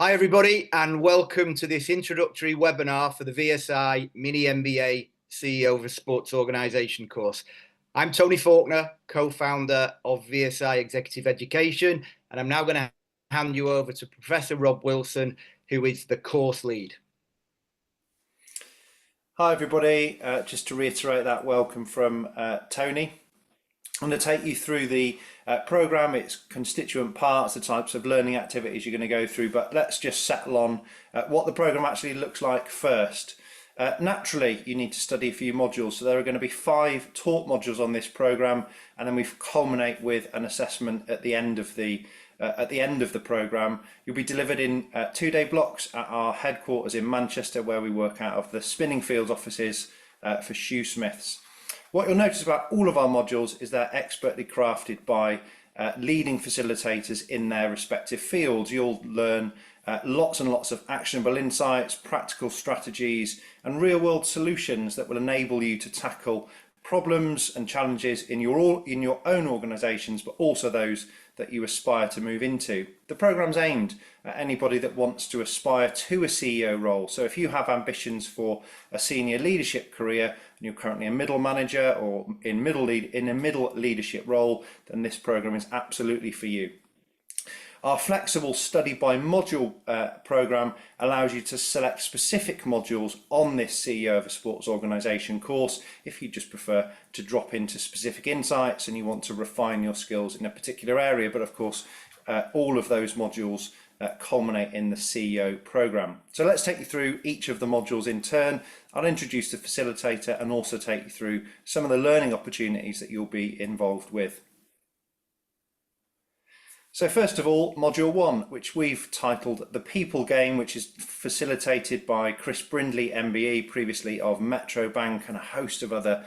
Hi everybody, and welcome to this introductory webinar for the VSI Mini MBA CEO of a Sports Organisation course. I'm Tony Faulkner, co-founder of VSI Executive Education, and I'm now going to hand you over to Professor Rob Wilson, who is the course lead. Hi everybody, just to reiterate that welcome from Tony. I'm going to take you through the programme, its constituent parts, the types of learning activities you're going to go through, but let's just settle on what the programme actually looks like first. Naturally, you need to study a few modules, so there are going to be 5 taught modules on this programme, and then we culminate with an assessment at the end of the programme. You'll be delivered in 2-day blocks at our headquarters in Manchester, where we work out of the Spinningfields offices for shoesmiths. What you'll notice about all of our modules is they're expertly crafted by leading facilitators in their respective fields. You'll learn lots and lots of actionable insights, practical strategies, and real-world solutions that will enable you to tackle problems and challenges in your own organisations, but also those that you aspire to move into. The programme's aimed at anybody that wants to aspire to a CEO role. So if you have ambitions for a senior leadership career and you're currently a middle manager or in a middle leadership role, then this programme is absolutely for you. Our flexible study by module programme allows you to select specific modules on this CEO of a Sports Organisation course if you just prefer to drop into specific insights and you want to refine your skills in a particular area. But of course, all of those modules culminate in the CEO programme. So let's take you through each of the modules in turn. I'll introduce the facilitator and also take you through some of the learning opportunities that you'll be involved with. So first of all, Module 1, which we've titled The People Game, which is facilitated by Chris Brindley, MBA, previously of Metro Bank and a host of other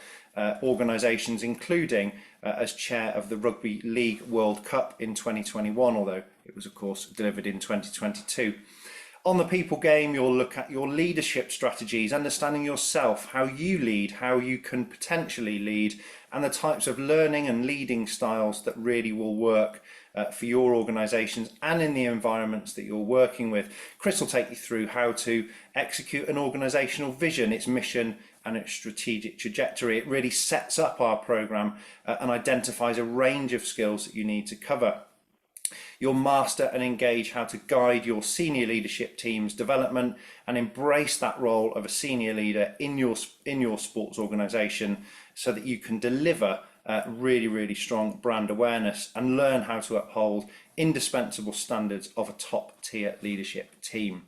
organisations, including as chair of the Rugby League World Cup in 2021, although it was of course delivered in 2022. On The People Game, you'll look at your leadership strategies, understanding yourself, how you lead, how you can potentially lead, and the types of learning and leading styles that really will work for your organisations and in the environments that you're working with. Chris will take you through how to execute an organisational vision, its mission and its strategic trajectory. It really sets up our programme and identifies a range of skills that you need to cover. You'll master and engage how to guide your senior leadership team's development and embrace that role of a senior leader in your sports organisation so that you can deliver really strong brand awareness and learn how to uphold indispensable standards of a top-tier leadership team.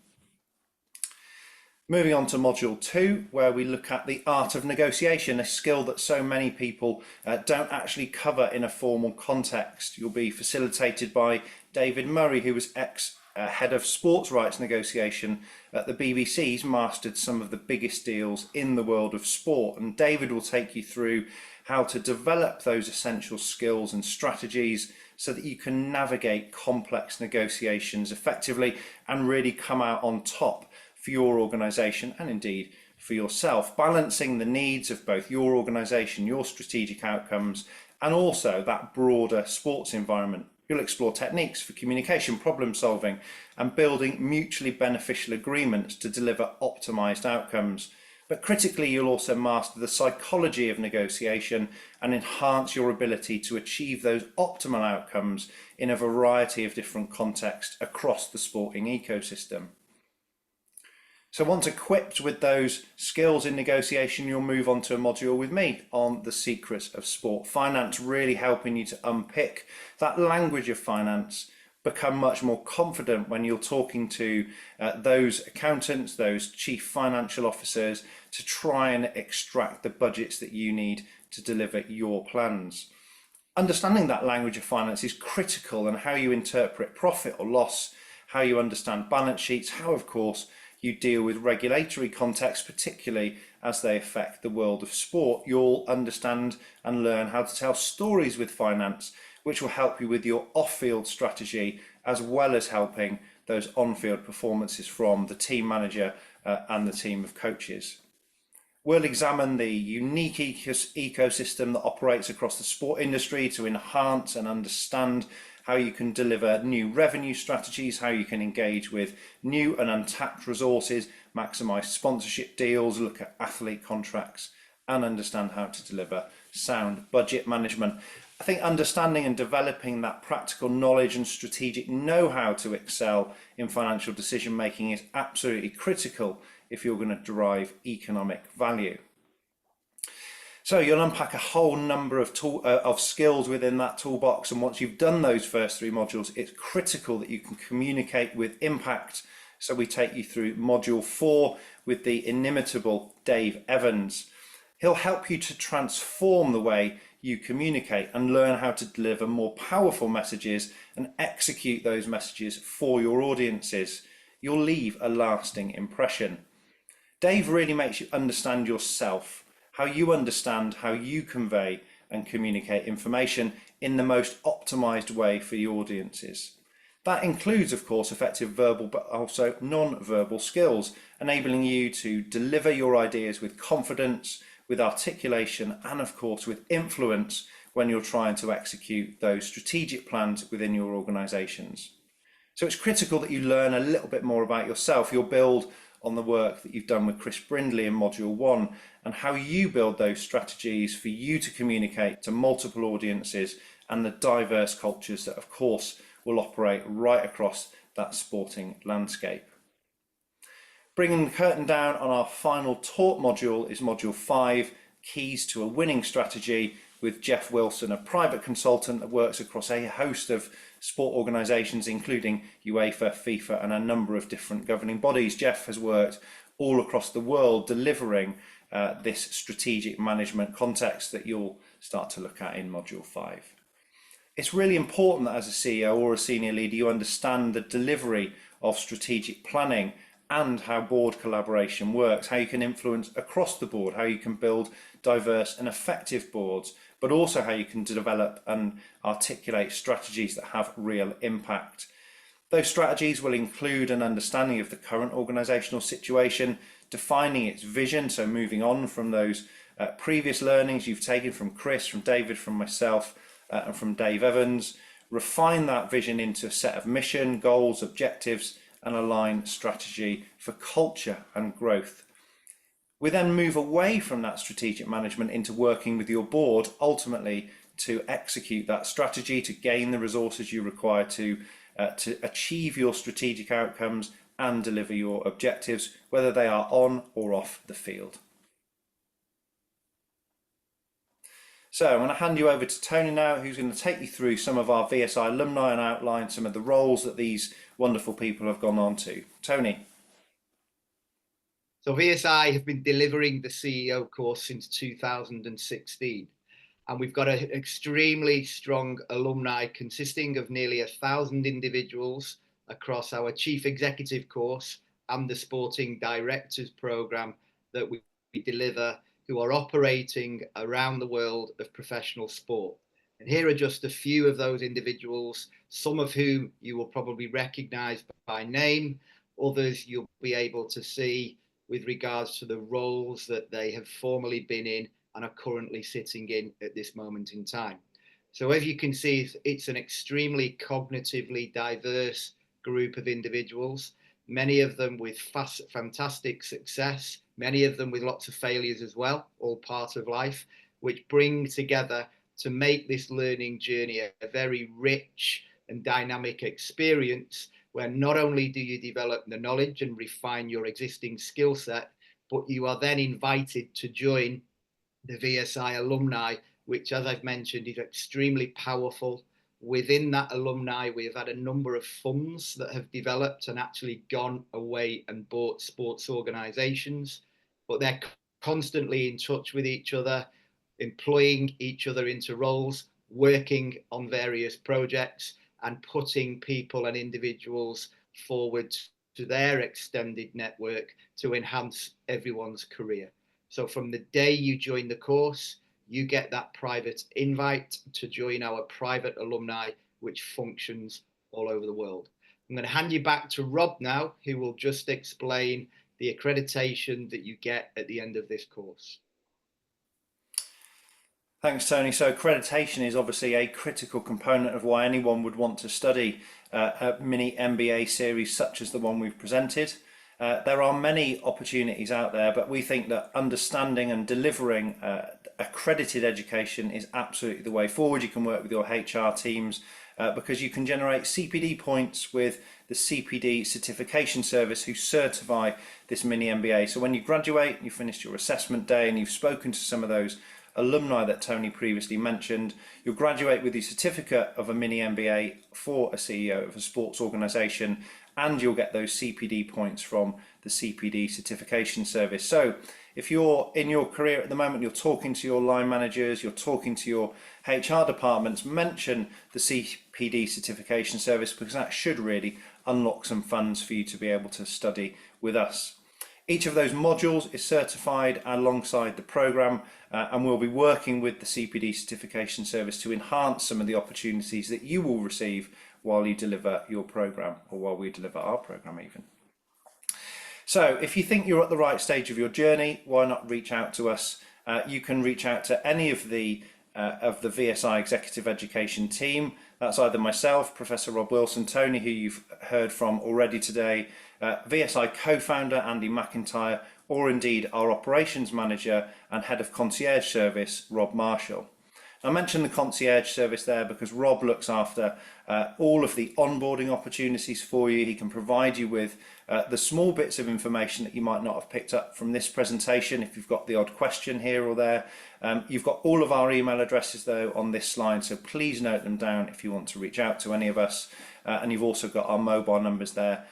Moving on to Module 2, where we look at the art of negotiation, a skill that so many people don't actually cover in a formal context. You'll be facilitated by David Murray, who was head of sports rights negotiation at the BBC. He's mastered some of the biggest deals in the world of sport, and David will take you through how to develop those essential skills and strategies so that you can navigate complex negotiations effectively and really come out on top for your organisation and indeed for yourself, balancing the needs of both your organisation, your strategic outcomes, and also that broader sports environment. You'll explore techniques for communication, problem solving, and building mutually beneficial agreements to deliver optimised outcomes. But critically, you'll also master the psychology of negotiation and enhance your ability to achieve those optimal outcomes in a variety of different contexts across the sporting ecosystem. So once equipped with those skills in negotiation, you'll move on to a module with me on the secrets of sport finance, really helping you to unpick that language of finance, become much more confident when you're talking to those accountants, those chief financial officers, to try and extract the budgets that you need to deliver your plans. Understanding that language of finance is critical, and how you interpret profit or loss, how you understand balance sheets, how of course you deal with regulatory contexts, particularly as they affect the world of sport. You'll understand and learn how to tell stories with finance, which will help you with your off-field strategy, as well as helping those on-field performances from the team manager and the team of coaches. We'll examine the unique ecosystem that operates across the sport industry to enhance and understand how you can deliver new revenue strategies, how you can engage with new and untapped resources, maximize sponsorship deals, look at athlete contracts, and understand how to deliver sound budget management. I think understanding and developing that practical knowledge and strategic know-how to excel in financial decision making is absolutely critical if you're going to derive economic value. So you'll unpack a whole number of skills within that toolbox, and once you've done those first 3 modules, it's critical that you can communicate with impact. So we take you through module 4 with the inimitable Dave Evans. He'll help you to transform the way you communicate and learn how to deliver more powerful messages and execute those messages for your audiences. You'll leave a lasting impression. Dave really makes you understand yourself, how you understand, how you convey and communicate information in the most optimized way for your audiences. That includes, of course, effective verbal but also non-verbal skills, enabling you to deliver your ideas with confidence, with articulation, and of course with influence when you're trying to execute those strategic plans within your organizations. So it's critical that you learn a little bit more about yourself. You'll build on the work that you've done with Chris Brindley in module 1 and how you build those strategies for you to communicate to multiple audiences and the diverse cultures that of course will operate right across that sporting landscape. Bringing the curtain down on our final taught module is module 5, Keys to a Winning Strategy, with Jeff Wilson, a private consultant that works across a host of sport organisations, including UEFA, FIFA, and a number of different governing bodies. Jeff has worked all across the world delivering this strategic management context that you'll start to look at in module 5. It's really important that as a CEO or a senior leader, you understand the delivery of strategic planning and how board collaboration works, how you can influence across the board, how you can build diverse and effective boards, but also how you can develop and articulate strategies that have real impact. Those strategies will include an understanding of the current organisational situation, defining its vision, so moving on from those previous learnings you've taken from Chris, from David, from myself, and from Dave Evans, refine that vision into a set of mission, goals, objectives, and align strategy for culture and growth. We then move away from that strategic management into working with your board, ultimately to execute that strategy, to gain the resources you require to achieve your strategic outcomes and deliver your objectives, whether they are on or off the field. So I'm going to hand you over to Tony now, who's going to take you through some of our VSI alumni and outline some of the roles that these wonderful people have gone on to. Tony. So VSI have been delivering the CEO course since 2016, and we've got an extremely strong alumni consisting of nearly 1,000 individuals across our Chief Executive course and the Sporting Directors Programme that we deliver, who are operating around the world of professional sport. And here are just a few of those individuals, some of whom you will probably recognise by name, others you'll be able to see with regards to the roles that they have formerly been in and are currently sitting in at this moment in time. So as you can see, it's an extremely cognitively diverse group of individuals, many of them with fantastic success, many of them with lots of failures as well, all part of life, which bring together to make this learning journey a very rich and dynamic experience, where not only do you develop the knowledge and refine your existing skill set, but you are then invited to join the VSI alumni, which, as I've mentioned, is extremely powerful. Within that alumni, we have had a number of funds that have developed and actually gone away and bought sports organizations, but they're constantly in touch with each other, employing each other into roles, working on various projects, and putting people and individuals forward to their extended network to enhance everyone's career. So from the day you join the course, you get that private invite to join our private alumni, which functions all over the world. I'm going to hand you back to Rob now, who will just explain the accreditation that you get at the end of this course. Thanks, Tony. So accreditation is obviously a critical component of why anyone would want to study a mini MBA series such as the one we've presented. There are many opportunities out there, but we think that understanding and delivering accredited education is absolutely the way forward. You can work with your HR teams because you can generate CPD points with the CPD certification service who certify this mini MBA. So when you graduate, you finished your assessment day and you've spoken to some of those alumni that Tony previously mentioned, you'll graduate with the certificate of a mini MBA for a CEO of a sports organisation, and you'll get those CPD points from the CPD certification service. So if you're in your career at the moment, you're talking to your line managers, you're talking to your HR departments, mention the CPD certification service, because that should really unlock some funds for you to be able to study with us. Each of those modules is certified alongside the programme, and we'll be working with the CPD certification service to enhance some of the opportunities that you will receive while you deliver your programme, or while we deliver our programme even. So if you think you're at the right stage of your journey, why not reach out to us? You can reach out to any of the VSI Executive Education team. That's either myself, Professor Rob Wilson, Tony, who you've heard from already today, VSI Co-Founder Andy McIntyre, or indeed our Operations Manager and Head of Concierge Service, Rob Marshall. I mentioned the concierge service there because Rob looks after all of the onboarding opportunities for you. He can provide you with the small bits of information that you might not have picked up from this presentation if you've got the odd question here or there. You've got all of our email addresses though on this slide, so please note them down if you want to reach out to any of us. And you've also got our mobile numbers there.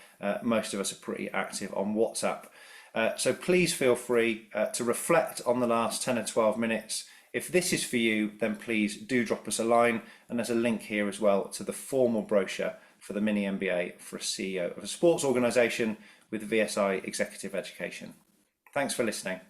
Most of us are pretty active on WhatsApp. So please feel free to reflect on the last 10 or 12 minutes. If this is for you, then please do drop us a line, and there's a link here as well to the formal brochure for the mini MBA for a CEO of a sports organisation with VSI Executive Education. Thanks for listening.